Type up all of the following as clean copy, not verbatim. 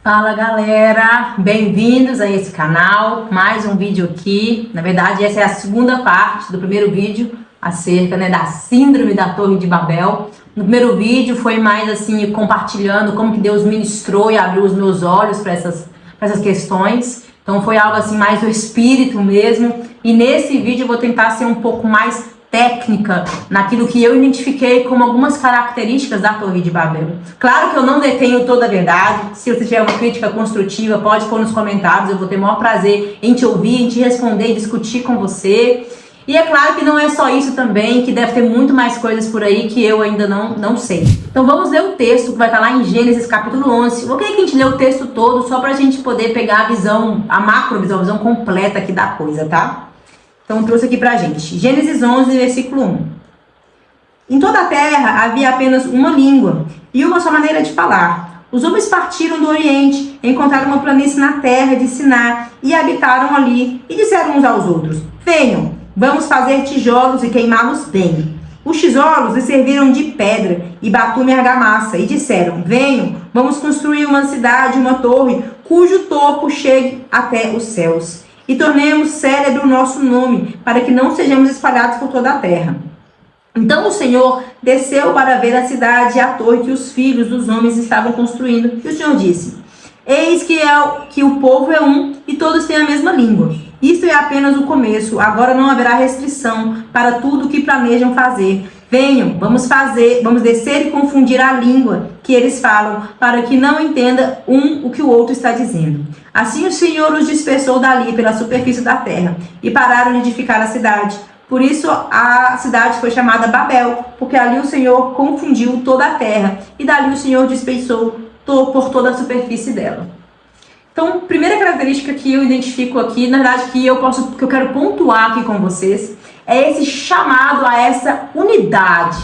Fala galera, bem-vindos a esse canal, mais um vídeo aqui. Na verdade essa é a segunda parte do primeiro vídeo acerca da síndrome da Torre de Babel. No primeiro vídeo foi mais assim, compartilhando como que Deus ministrou e abriu os meus olhos para essas questões. Então foi algo assim mais do espírito mesmo. E nesse vídeo eu vou tentar ser um pouco mais técnica naquilo que eu identifiquei como algumas características da Torre de Babel. Claro que eu não detenho toda a verdade. Se você tiver uma crítica construtiva, pode pôr nos comentários. Eu vou ter o maior prazer em te ouvir, em te responder e discutir com você. E é claro que não é só isso também, que deve ter muito mais coisas por aí que eu ainda não sei. Então vamos ler o texto que vai estar lá em Gênesis capítulo 11. Eu queria que a gente lê o texto todo só para a gente poder pegar a visão, a macrovisão, a visão completa aqui da coisa, tá? Então trouxe aqui pra gente. Gênesis 11, versículo 1. Em toda a terra havia apenas uma língua e uma só maneira de falar. Os homens partiram do Oriente, encontraram uma planície na terra de Siná e habitaram ali. E disseram uns aos outros: venham, vamos fazer tijolos e queimá-los bem. Os tijolos lhes serviram de pedra e batume e argamassa. E disseram: venham, vamos construir uma cidade, uma torre, cujo topo chegue até os céus. E tornemos célebre o nosso nome, para que não sejamos espalhados por toda a terra. Então o Senhor desceu para ver a cidade e a torre que os filhos dos homens estavam construindo. E o Senhor disse: eis que o povo é um e todos têm a mesma língua. Isto é apenas o começo, agora não haverá restrição para tudo o que planejam fazer. Venham, vamos descer e confundir a língua que eles falam, para que não entenda o que o outro está dizendo. Assim o Senhor os dispersou dali pela superfície da terra, e pararam de edificar a cidade. Por isso a cidade foi chamada Babel, porque ali o Senhor confundiu toda a terra, e dali o Senhor dispersou por toda a superfície dela. Então, primeira característica que eu identifico aqui, na verdade que eu quero pontuar aqui com vocês, é esse chamado a essa unidade,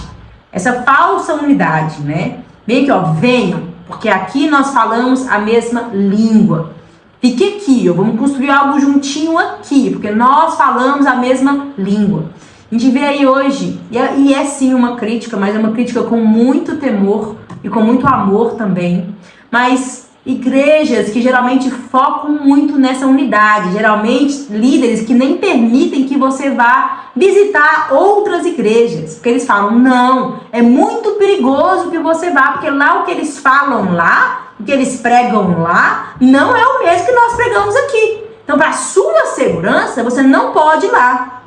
essa falsa unidade, né? Bem que, venham, porque aqui nós falamos a mesma língua. Fique aqui, vamos construir algo juntinho aqui, porque nós falamos a mesma língua. A gente vê aí hoje, e é sim uma crítica, mas é uma crítica com muito temor e com muito amor também, mas igrejas que geralmente focam muito nessa unidade, geralmente líderes que nem permitem que você vá visitar outras igrejas, porque eles falam: não, é muito perigoso que você vá, porque lá o que eles falam lá, o que eles pregam lá, não é o mesmo que nós pregamos aqui. Então, para sua segurança, você não pode ir lá.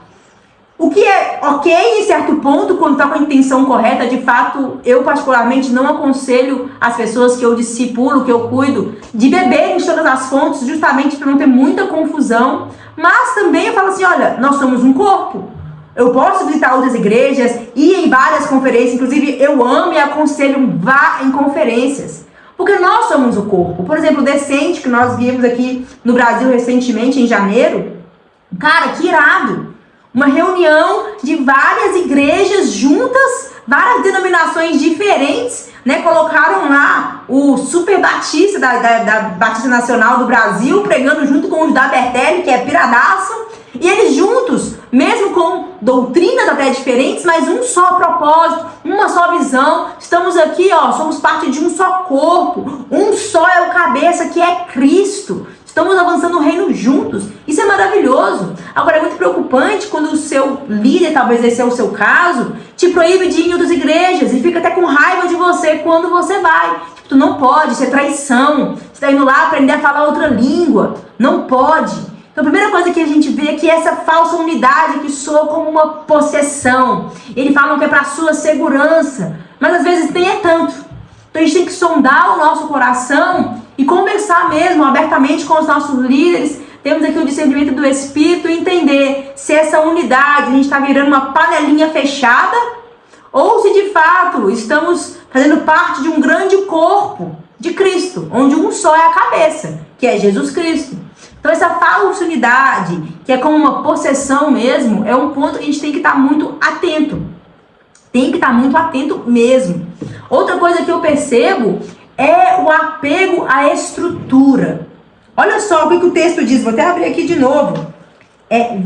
O que é ok em certo ponto, quando está com a intenção correta. De fato, eu particularmente não aconselho as pessoas que eu discipulo, que eu cuido, de beberem de todas as fontes, justamente para não ter muita confusão. Mas também eu falo assim: olha, nós somos um corpo. Eu posso visitar outras igrejas, ir em várias conferências, inclusive eu amo e aconselho, vá em conferências. Porque nós somos o corpo. Por exemplo, o Decente, que nós vimos aqui no Brasil recentemente, em janeiro. Cara, que irado! Uma reunião de várias igrejas juntas, várias denominações diferentes, né? Colocaram lá o super batista da Batista Nacional do Brasil, pregando junto com os da Bertelli, que é piradaço. E eles juntos, mesmo com doutrinas até diferentes, mas um só propósito, uma só visão. Estamos aqui, somos parte de um só corpo. Um só é o cabeça, que é Cristo. Estamos avançando o reino juntos. Isso é maravilhoso. Agora, é muito preocupante quando o seu líder, talvez esse é o seu caso, te proíbe de ir em outras igrejas e fica até com raiva de você quando você vai. Tu não pode, isso é traição. Você está indo lá aprender a falar outra língua. Não pode. Então, a primeira coisa que a gente vê é que essa falsa unidade que soa como uma possessão. Eles falam que é para a sua segurança, mas às vezes nem é tanto. Então, a gente tem que sondar o nosso coração e conversar mesmo abertamente com os nossos líderes. Temos aqui o discernimento do Espírito e entender se essa unidade, a gente está virando uma panelinha fechada ou se de fato estamos fazendo parte de um grande corpo de Cristo, onde um só é a cabeça, que é Jesus Cristo. Então essa falsa unidade, que é como uma possessão mesmo, é um ponto que a gente tem que estar muito atento. Tem que estar muito atento mesmo. Outra coisa que eu percebo é o apego à estrutura. Olha só o que o texto diz, vou até abrir aqui de novo.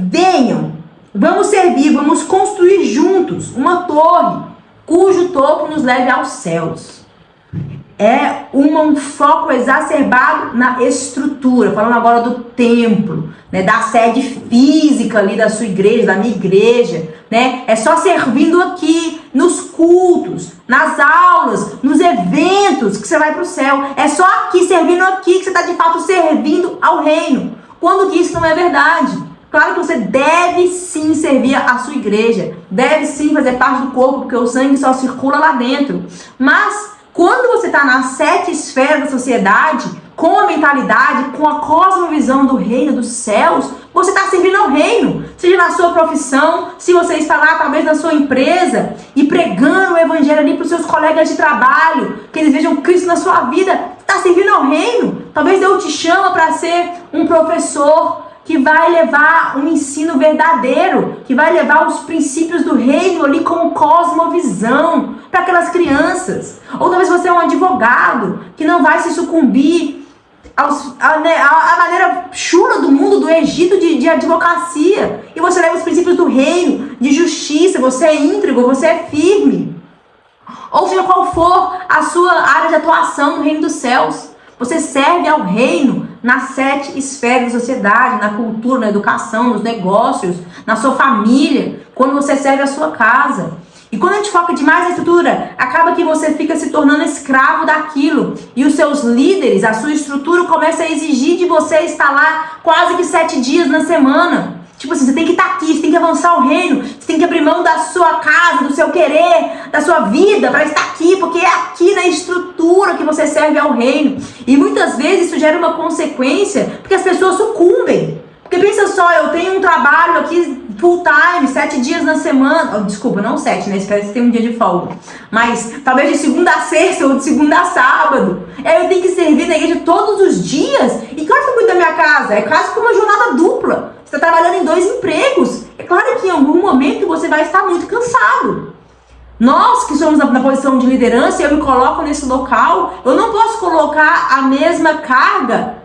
Venham, vamos servir, vamos construir juntos uma torre, cujo topo nos leve aos céus. é um foco exacerbado na estrutura, falando agora do templo, né, da sede física ali da sua igreja, da minha igreja, né? É só servindo aqui, nos cultos, nas aulas, nos eventos que você vai para o céu. É só aqui, servindo aqui, que você está de fato servindo ao reino. Quando que isso não é verdade? Claro que você deve sim servir a sua igreja, deve sim fazer parte do corpo, porque o sangue só circula lá dentro. Mas quando você está nas 7 esferas da sociedade, com a mentalidade, com a cosmovisão do reino dos céus, você está servindo ao reino. Seja na sua profissão, se você está lá talvez na sua empresa e pregando o evangelho ali para os seus colegas de trabalho, que eles vejam Cristo na sua vida, está servindo ao reino. Talvez Deus te chama para ser um professor que vai levar um ensino verdadeiro, que vai levar os princípios do reino ali como cosmovisão para aquelas crianças. Ou talvez você é um advogado que não vai se sucumbir a maneira chula do mundo, do Egito de advocacia. E você leva os princípios do reino, de justiça, você é íntegro, você é firme. Ou seja, qual for a sua área de atuação no reino dos céus, você serve ao reino nas 7 esferas da sociedade, na cultura, na educação, nos negócios, na sua família, quando você serve a sua casa. E quando a gente foca demais na estrutura, acaba que você fica se tornando escravo daquilo. E os seus líderes, a sua estrutura começa a exigir de você estar lá quase que 7 dias na semana. Tipo assim, você tem que estar aqui, você tem que avançar o reino, você tem que abrir mão da sua casa, do seu querer, da sua vida para estar aqui, porque é aqui na estrutura que você serve ao reino. E muitas vezes isso gera uma consequência, porque as pessoas sucumbem. Porque pensa só, eu tenho um trabalho aqui full time, 7 dias na semana. Oh, desculpa, não 7, né? Espero que você tenha um dia de folga. Mas talvez de segunda a sexta ou de segunda a sábado. Eu tenho que servir na igreja todos os dias. E claro que eu cuido da minha casa. É quase como uma jornada dupla. Você está trabalhando em 2 empregos. É claro que em algum momento você vai estar muito cansado. Nós que somos na posição de liderança, eu me coloco nesse local, eu não posso colocar a mesma carga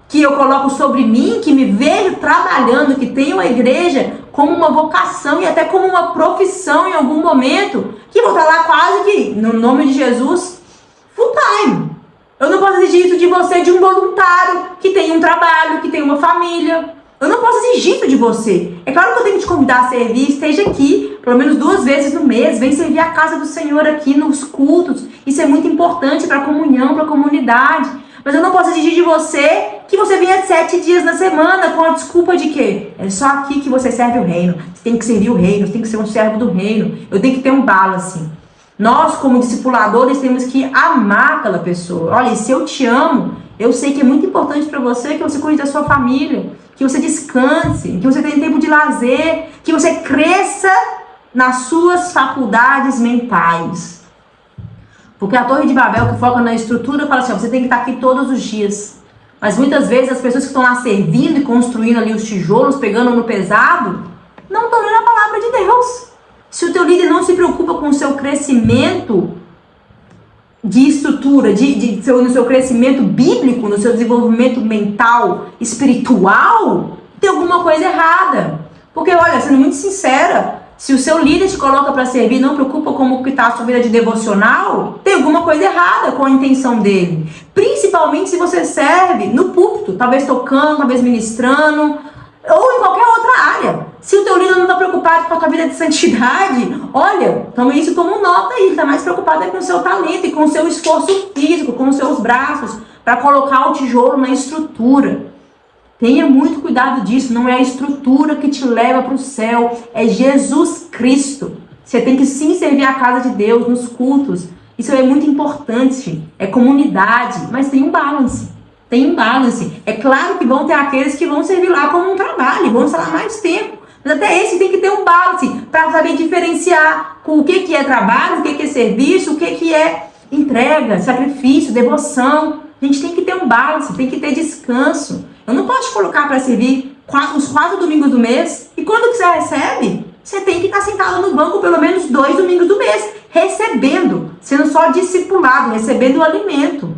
que eu coloco sobre mim, que me vejo trabalhando, que tenho a igreja como uma vocação e até como uma profissão em algum momento, que vou estar lá quase que, no nome de Jesus, full time. Eu não posso exigir isso de você, de um voluntário que tem um trabalho, que tem uma família. Eu não posso exigir isso de você. É claro que eu tenho que te convidar a servir, esteja aqui, pelo menos 2 vezes no mês, vem servir a casa do Senhor aqui nos cultos. Isso é muito importante para a comunhão, para a comunidade. Mas eu não posso exigir de você que você venha 7 dias na semana com a desculpa de que é só aqui que você serve o reino. Você tem que servir o reino, você tem que ser um servo do reino. Eu tenho que ter um balance. Nós, como discipuladores, temos que amar aquela pessoa. Olha, se eu te amo, eu sei que é muito importante para você que você cuide da sua família, que você descanse, que você tenha tempo de lazer, que você cresça nas suas faculdades mentais. Porque a Torre de Babel, que foca na estrutura, fala assim, ó, você tem que estar aqui todos os dias. Mas muitas vezes as pessoas que estão lá servindo e construindo ali os tijolos, pegando no pesado, não estão lendo a palavra de Deus. Se o teu líder não se preocupa com o seu crescimento de estrutura, no seu crescimento bíblico, no seu desenvolvimento mental, espiritual, tem alguma coisa errada. Porque, olha, sendo muito sincera, se o seu líder te coloca para servir, não preocupa como que está a sua vida de devocional, tem alguma coisa errada com a intenção dele. Principalmente se você serve no púlpito, talvez tocando, talvez ministrando, ou em qualquer outra área. Se o teu líder não está preocupado com a tua vida de santidade, olha, tome isso como nota aí, está mais preocupado com o seu talento e com o seu esforço físico, com os seus braços, para colocar o tijolo na estrutura. Tenha muito cuidado disso, não é a estrutura que te leva para o céu, é Jesus Cristo. Você tem que sim servir a casa de Deus nos cultos, isso é muito importante, é comunidade, mas tem um balance. Tem um balance. É claro que vão ter aqueles que vão servir lá como um trabalho, vão estar lá mais tempo. Mas até esse tem que ter um balance para saber diferenciar com o que é trabalho, o que é serviço, o que é entrega, sacrifício, devoção. A gente tem que ter um balance, tem que ter descanso. Eu não posso te colocar para servir os 4 domingos do mês e quando que você recebe, você tem que estar sentado no banco pelo menos 2 domingos do mês, recebendo, sendo só discipulado, recebendo o alimento.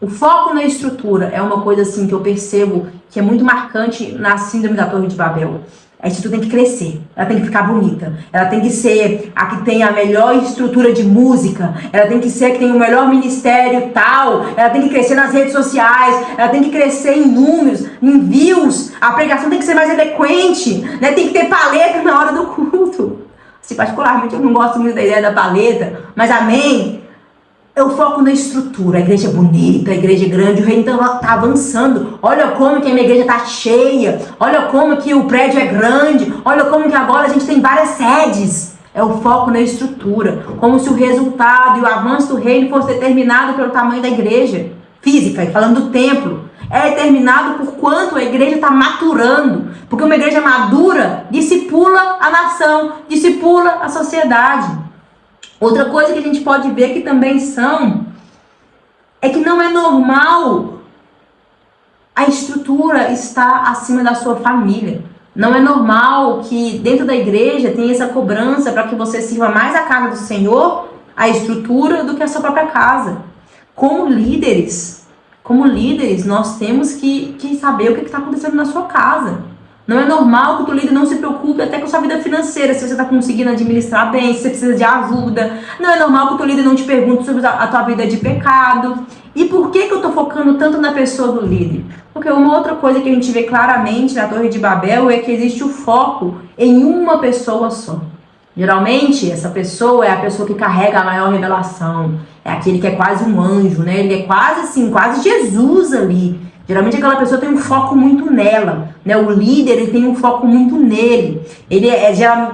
O foco na estrutura é uma coisa assim que eu percebo que é muito marcante na síndrome da Torre de Babel. A estrutura tem que crescer, ela tem que ficar bonita, ela tem que ser a que tem a melhor estrutura de música, ela tem que ser a que tem o melhor ministério tal, ela tem que crescer nas redes sociais, ela tem que crescer em números, em views, a pregação tem que ser mais eloquente, né? Tem que ter paleta na hora do culto. Assim, particularmente eu não gosto muito da ideia da paleta, mas amém? Eu foco na estrutura, a igreja é bonita, a igreja é grande, o reino está avançando. Olha como que a minha igreja está cheia, olha como que o prédio é grande, olha como que agora a gente tem várias sedes. É o foco na estrutura, como se o resultado e o avanço do reino fosse determinado pelo tamanho da igreja física, falando do templo. É determinado por quanto a igreja está maturando, porque uma igreja madura discipula a nação, discipula a sociedade. Outra coisa que a gente pode ver que também é que não é normal a estrutura estar acima da sua família. Não é normal que dentro da igreja tenha essa cobrança para que você sirva mais a casa do Senhor, a estrutura, do que a sua própria casa. Como líderes, nós temos que saber o que está acontecendo na sua casa. Não é normal que o teu líder não se preocupe até com a sua vida financeira, se você está conseguindo administrar bem, se você precisa de ajuda. Não é normal que o teu líder não te pergunte sobre a tua vida de pecado. E por que eu estou focando tanto na pessoa do líder? Porque uma outra coisa que a gente vê claramente na Torre de Babel é que existe o foco em uma pessoa só. Geralmente, essa pessoa é a pessoa que carrega a maior revelação. É aquele que é quase um anjo, né? Ele é quase assim, quase Jesus ali. Geralmente aquela pessoa tem um foco muito nela, né? O líder, ele tem um foco muito nele. Ele gera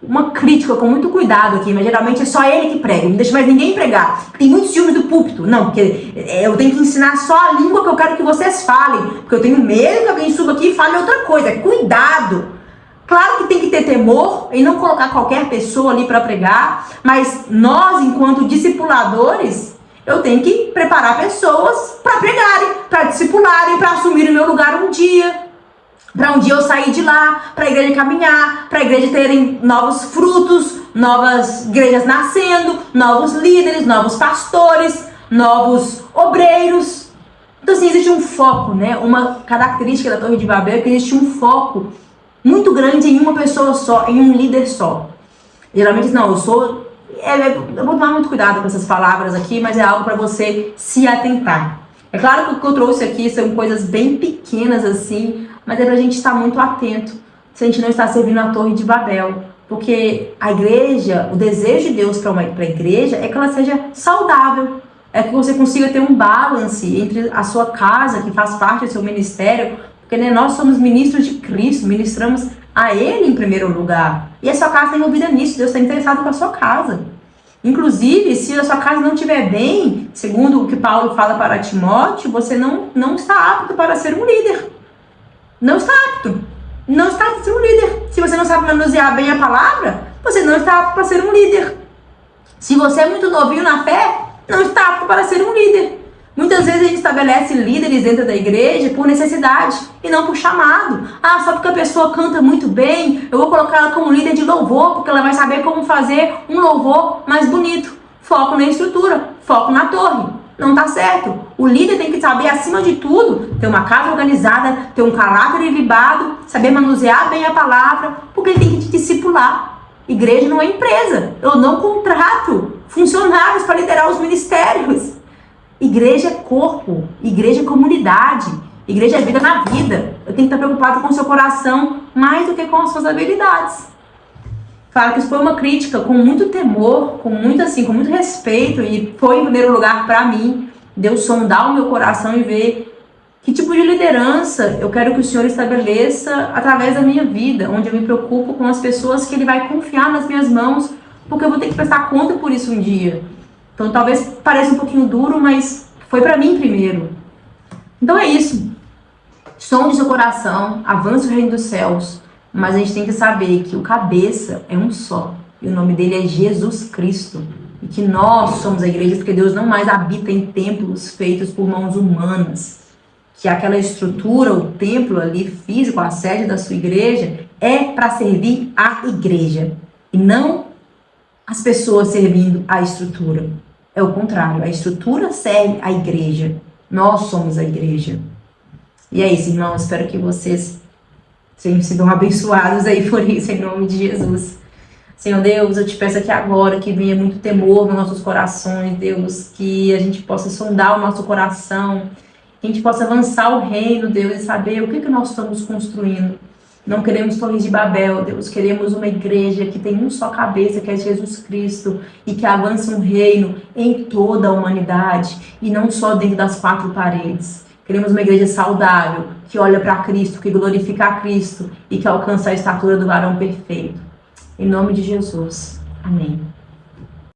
uma crítica com muito cuidado aqui, mas geralmente é só ele que prega. Não deixa mais ninguém pregar. Tem muitos ciúmes do púlpito. Não, porque eu tenho que ensinar só a língua que eu quero que vocês falem. Porque eu tenho medo que alguém suba aqui e fale outra coisa. Cuidado! Claro que tem que ter temor em não colocar qualquer pessoa ali para pregar, mas nós, enquanto discipuladores, eu tenho que preparar pessoas para pregarem, para discipularem, para assumir o meu lugar um dia. Para um dia eu sair de lá, para a igreja caminhar, para a igreja terem novos frutos, novas igrejas nascendo, novos líderes, novos pastores, novos obreiros. Então assim, existe um foco, né? Uma característica da Torre de Babel é que existe um foco muito grande em uma pessoa só, em um líder só. Geralmente não, eu vou tomar muito cuidado com essas palavras aqui, mas é algo para você se atentar. É claro que o que eu trouxe aqui são coisas bem pequenas assim, mas é pra gente estar muito atento se a gente não está servindo a Torre de Babel. Porque a igreja, o desejo de Deus para a igreja é que ela seja saudável. É que você consiga ter um balance entre a sua casa, que faz parte do seu ministério, porque né, nós somos ministros de Cristo, ministramos a Ele em primeiro lugar. E a sua casa está envolvida nisso, Deus está interessado com a sua casa. Inclusive, se a sua casa não estiver bem, segundo o que Paulo fala para Timóteo, você não está apto para ser um líder. Não está apto. Não está apto para ser um líder. Se você não sabe manusear bem a palavra, você não está apto para ser um líder. Se você é muito novinho na fé, não está apto para ser um líder. Muitas vezes a gente estabelece líderes dentro da igreja por necessidade e não por chamado. Ah, só porque a pessoa canta muito bem, eu vou colocar ela como líder de louvor, porque ela vai saber como fazer um louvor mais bonito. Foco na estrutura, foco na torre. Não tá certo. O líder tem que saber, acima de tudo, ter uma casa organizada, ter um caráter ilibado, saber manusear bem a palavra, porque ele tem que te discipular. Igreja não é empresa. Eu não contrato funcionários para liderar os ministérios. Igreja é corpo, igreja é comunidade, igreja é vida na vida. Eu tenho que estar preocupado com o seu coração mais do que com as suas habilidades. Claro que isso foi uma crítica com muito temor, com muito respeito, e foi em primeiro lugar para mim, Deus sondar o meu coração e ver que tipo de liderança eu quero que o Senhor estabeleça através da minha vida, onde eu me preocupo com as pessoas que Ele vai confiar nas minhas mãos, porque eu vou ter que prestar conta por isso um dia. Então talvez pareça um pouquinho duro, mas foi para mim primeiro. Então é isso. Sonde seu coração, avance o reino dos céus, mas a gente tem que saber que o cabeça é um só. E o nome dele é Jesus Cristo. E que nós somos a igreja porque Deus não mais habita em templos feitos por mãos humanas. Que aquela estrutura, o templo ali físico, a sede da sua igreja, é para servir a igreja. E não as pessoas servindo a estrutura. É o contrário, a estrutura serve a igreja. Nós somos a igreja. E é isso, irmãos, espero que vocês tenham sido abençoados aí por isso, em nome de Jesus. Senhor Deus, eu te peço aqui agora que venha muito temor nos nossos corações, Deus, que a gente possa sondar o nosso coração, que a gente possa avançar o reino, Deus, e saber o que nós estamos construindo. Não queremos torres de Babel, Deus, queremos uma igreja que tem um só cabeça, que é Jesus Cristo, e que avança um reino em toda a humanidade, e não só dentro das quatro paredes. Queremos uma igreja saudável, que olha para Cristo, que glorifica a Cristo, e que alcança a estatura do varão perfeito. Em nome de Jesus. Amém.